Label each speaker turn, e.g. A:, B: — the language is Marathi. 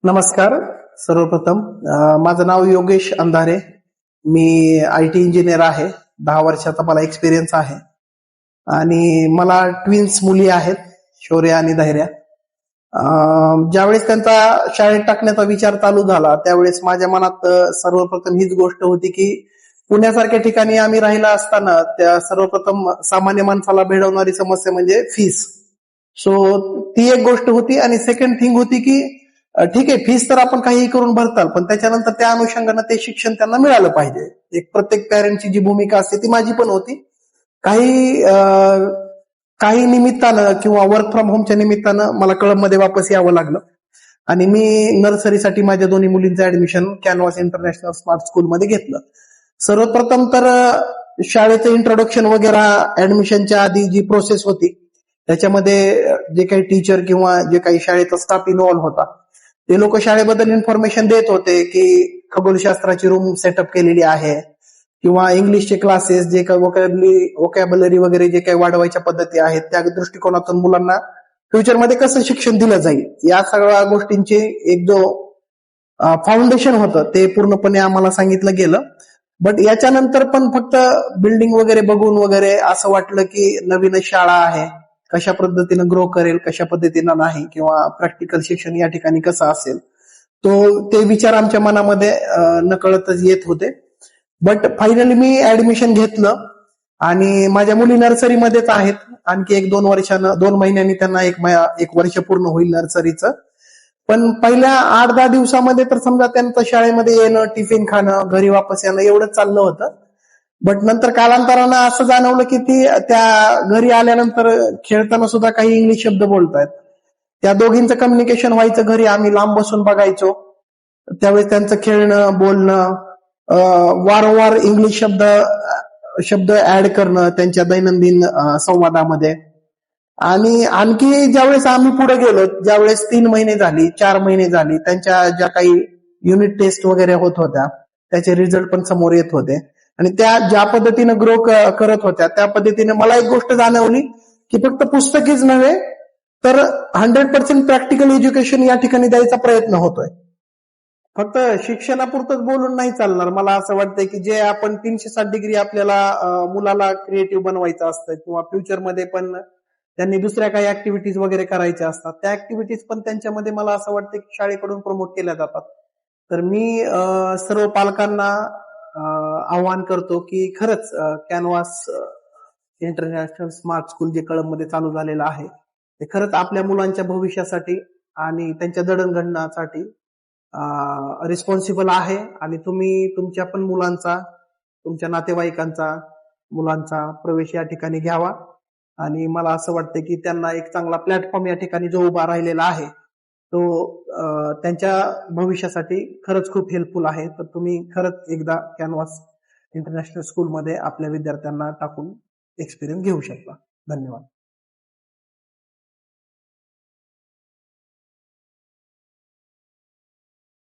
A: नमस्कार. सर्वप्रथम माझं नाव योगेश अंधारे. मी IT इंजिनियर आहे. 10 वर्षाचा मला एक्सपिरियन्स आहे आणि मला ट्विन्स मुली आहेत, शौर्य आणि धैर्य. ज्यावेळेस त्यांचा शाळेत टाकण्याचा विचार चालू झाला त्यावेळेस माझ्या मनात सर्वप्रथम हीच गोष्ट होती की पुण्यासारख्या ठिकाणी आम्ही राहिला असताना त्या सर्वप्रथम सामान्य माणसाला भेडवणारी समस्या म्हणजे फीस. सो ती एक गोष्ट होती आणि सेकंड थिंग होती की ठीक आहे, फीस तर आपण काहीही करून भरताल, पण त्याच्यानंतर त्या अनुषंगानं ते शिक्षण त्यांना मिळालं पाहिजे. एक प्रत्येक पॅरेंटची जी भूमिका असते ती माझी पण होती. काही काही निमित्तानं किंवा वर्क फ्रॉम होमच्या निमित्तानं मला कळंबमध्ये वापस यावं लागलं आणि मी नर्सरीसाठी माझ्या दोन्ही मुलींचं ऍडमिशन कॅनव्हास इंटरनॅशनल स्मार्ट स्कूलमध्ये घेतलं. सर्वप्रथम तर शाळेचं इंट्रोडक्शन वगैरे ऍडमिशनच्या आधी जी प्रोसेस होती त्याच्यामध्ये जे काही टीचर किंवा जे काही शाळेचा स्टाफ इन्व्हॉल्व्ह होता ते लोक शाळेबद्दल इन्फॉर्मेशन देत होते की खगोलशास्त्राची रूम सेटअप केलेली आहे किंवा इंग्लिशचे क्लासेस, जे काही वोकॅबलरी वगैरे जे काही वाढवायच्या पद्धती आहेत त्या दृष्टिकोनातून मुलांना फ्युचरमध्ये कसं शिक्षण दिलं जाईल या सगळ्या गोष्टींचे एक जो फाउंडेशन होतं ते पूर्णपणे आम्हाला सांगितलं गेलं. बट याच्यानंतर पण फक्त बिल्डिंग वगैरे बघून वगैरे असं वाटलं की नवीनच शाळा आहे, कशा पद्धतीनं ग्रो करेल, कशा पद्धतीनं नाही, किंवा प्रॅक्टिकल शिक्षण या ठिकाणी कसं असेल, ते विचार आमच्या मनामध्ये नकळतच येत होते. बट फायनली मी ऍडमिशन घेतलं आणि माझ्या मुली नर्सरीमध्येच आहेत. आणखी 2 महिन्यांनी त्यांना एक वर्ष पूर्ण होईल नर्सरीचं. पण पहिल्या 8-10 दिवसामध्ये तर समजा त्यांचं शाळेमध्ये येणं, टिफिन खाणं, घरी वापस येणं एवढंच चाललं होतं. बट नंतर कालांतरानं असं जाणवलं की ती त्या घरी आल्यानंतर खेळताना सुद्धा काही इंग्लिश शब्द बोलतायत. त्या दोघींचं कम्युनिकेशन व्हायचं घरी, आम्ही लांब बसून बघायचो. त्यावेळेस त्यांचं खेळणं, बोलणं, वारंवार इंग्लिश शब्द ऍड करणं त्यांच्या दैनंदिन संवादामध्ये. आणि आणखी ज्यावेळेस आम्ही पुढे गेलो, ज्यावेळेस 3 महिने झाली, 4 महिने झाली, त्यांच्या ज्या काही युनिट टेस्ट वगैरे होत होत्या त्याचे रिझल्ट पण समोर येत होते आणि त्या ज्या पद्धतीनं ग्रो करत होत्या त्या पद्धतीने मला एक गोष्ट जाणवली की फक्त पुस्तकीच नव्हे तर 100% प्रॅक्टिकल एज्युकेशन या ठिकाणी द्यायचा प्रयत्न होतोय. फक्त शिक्षणापुरतच बोलून नाही चालणार. मला असं वाटतंय की जे आपण 360 डिग्री आपल्याला मुलाला क्रिएटिव्ह बनवायचं असतं किंवा फ्युचरमध्ये पण त्यांनी दुसऱ्या काही ऍक्टिव्हिटीज वगैरे करायच्या असतात, त्या ऍक्टिव्हिटीज पण त्यांच्यामध्ये मला असं वाटतं की शाळेकडून प्रमोट केल्या जातात. तर मी सर्व पालकांना आव्हान करतो की खरंच कॅनव्हास इंटरनॅशनल स्मार्ट स्कूल जे कळंबमध्ये चालू झालेलं आहे ते खरंच आपल्या मुलांच्या भविष्यासाठी आणि त्यांच्या जडणघडणासाठी रिस्पॉन्सिबल आहे आणि तुम्ही तुमच्या पण मुलांचा, तुमच्या नातेवाईकांचा, मुलांचा प्रवेश या ठिकाणी घ्यावा आणि मला असं वाटतं की त्यांना एक चांगला प्लॅटफॉर्म या ठिकाणी जो उभा राहिलेला आहे तो त्यांच्या भविष्यासाठी खरंच खूप हेल्पफुल आहे. तर तुम्ही खरंच एकदा कॅनव्हास इंटरनॅशनल स्कूलमध्ये आपल्या विद्यार्थ्यांना टाकून एक्सपिरियन्स घेऊ शकता. धन्यवाद.